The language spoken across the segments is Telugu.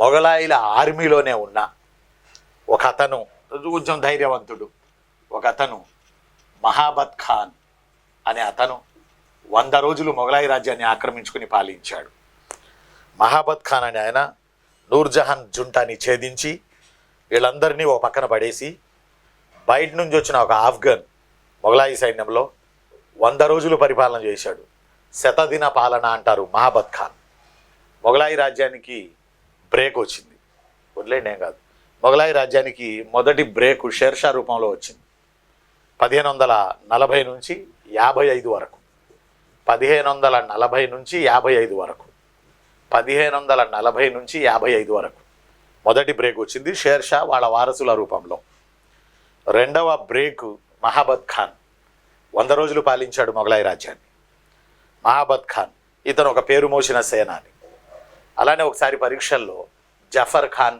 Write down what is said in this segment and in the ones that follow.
మొఘలాయిల ఆర్మీలోనే ఉన్న ఒక అతను, కొంచెం ధైర్యవంతుడు, ఒక అతను మహాబత్ ఖాన్ అనే అతను 100 రోజులు మొఘలాయి రాజ్యాన్ని ఆక్రమించుకుని పాలించాడు. మహాబత్ ఖాన్ అనే ఆయన నూర్జహాన్ జుంటాని ఛేదించి వీళ్ళందరినీ ఓ పక్కన పడేసి బయట నుంచి వచ్చిన ఒక ఆఫ్ఘన్ మొఘలాయి సైన్యంలో 100 రోజులు పరిపాలన చేశాడు. శతదిన పాలన అంటారు మహాబత్ ఖాన్. మొఘలాయి రాజ్యానికి బ్రేక్ వచ్చింది, వదిలేండి, ఏం కాదు. మొఘలాయి రాజ్యానికి మొదటి బ్రేక్ షేర్షా రూపంలో వచ్చింది 1540 నుంచి 55 వరకు. 1540 నుంచి 55 వరకు 1540 నుంచి 55 వరకు మొదటి బ్రేక్ వచ్చింది షేర్షా వాళ్ళ వారసుల రూపంలో. రెండవ బ్రేక్ మహాబత్ ఖాన్ 100 రోజులు పాలించాడు మొఘలాయి రాజ్యాన్ని. మహాబత్ ఖాన్ ఇతను ఒక పేరు మోసిన సేనాని. అలానే ఒకసారి పరీక్షల్లో జఫర్ ఖాన్,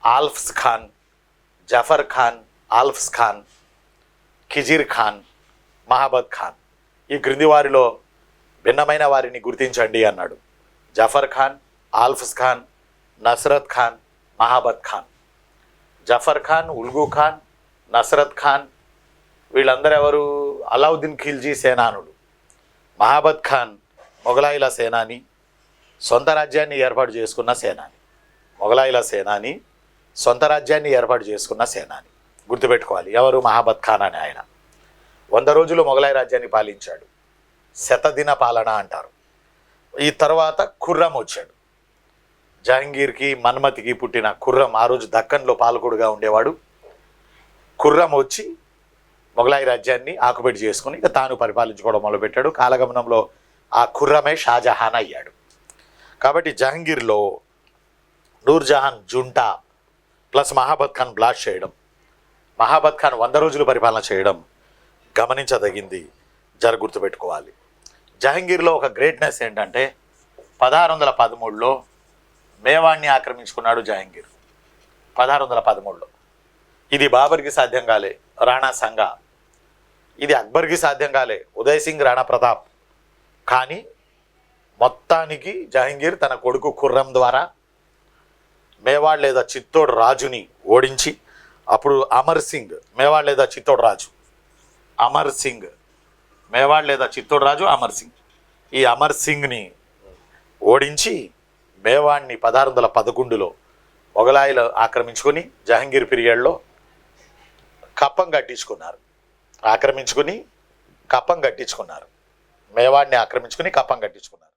ఆల్ఫ్స్ ఖాన్, జఫర్ ఖాన్, ఆల్ఫ్స్ ఖాన్, ఖిజిర్ ఖాన్, మహాబత్ ఖాన్, ఈ క్రింది వారిలో భిన్నమైన వారిని గుర్తించండి అన్నాడు. జఫర్ ఖాన్, ఆల్ఫ్స్ ఖాన్, నస్రత్ ఖాన్, మహాబత్ ఖాన్. జఫర్ ఖాన్, ఉల్గు ఖాన్, నస్రత్ ఖాన్ వీళ్ళందరూ ఎవరు? అలావుద్దీన్ ఖిల్జీ సేనానుడు. మహాబత్ ఖాన్ మొఘలాయిల సేనాని, సొంత రాజ్యాన్ని ఏర్పాటు చేసుకున్న సేనాని. మొఘలాయిల సేనాని, సొంత రాజ్యాన్ని ఏర్పాటు చేసుకున్న సేనాని. గుర్తుపెట్టుకోవాలి ఎవరు? మహాబత్ ఖాన్ అని ఆయన 100 రోజులు మొఘలాయి రాజ్యాన్ని పాలించాడు. శతదిన పాలన అంటారు. ఈ తర్వాత ఖుర్రం వచ్చాడు. జహంగీర్కి మన్మతికి పుట్టిన ఖుర్రం ఆ రోజు దక్కన్లో పాలకుడుగా ఉండేవాడు. ఖుర్రం వచ్చి మొఘలాయి రాజ్యాన్ని ఆకుపెట్టి చేసుకుని ఇక తాను పరిపాలించుకోవడం మొదలుపెట్టాడు. కాలగమనంలో ఆ ఖుర్రమే షాజహాన్ అయ్యాడు. కాబట్టి జహంగీర్లో Nurjahan junta plus Mahabat Khan blast చేయడం, మహాబత్ ఖాన్ 100 రోజులు పరిపాలన చేయడం గమనించదగింది, గుర్తుపెట్టుకోవాలి. జహంగీర్లో ఒక గ్రేట్నెస్ ఏంటంటే 1613లో మేవాడ్ని ఆక్రమించుకున్నాడు జహంగీర్. 1613లో ఇది బాబర్కి సాధ్యం కాలే, రాణా సంగా. ఇది అక్బర్కి సాధ్యం కాలే, ఉదయ్ సింగ్, రాణా ప్రతాప్. కానీ మొత్తానికి జహంగీర్ తన కొడుకు ఖుర్రం ద్వారా మేవాడ్ లేదా చిత్తోడ్ రాజుని ఓడించి, అప్పుడు అమర్ సింగ్ మేవాడ్ లేదా చిత్తోడ్ రాజు, అమర్ సింగ్ మేవాడ్ లేదా చిత్తోడ్ రాజు అమర్ సింగ్, ఈ అమర్ సింగ్ని ఓడించి మేవాడ్ని 1611లో మొఘలాయిలు ఆక్రమించుకొని జహంగీర్ పీరియడ్లో కప్పం కట్టించుకున్నారు. ఆక్రమించుకుని కప్పం కట్టించుకున్నారు. మేవాడ్ని ఆక్రమించుకుని కప్పం కట్టించుకున్నారు.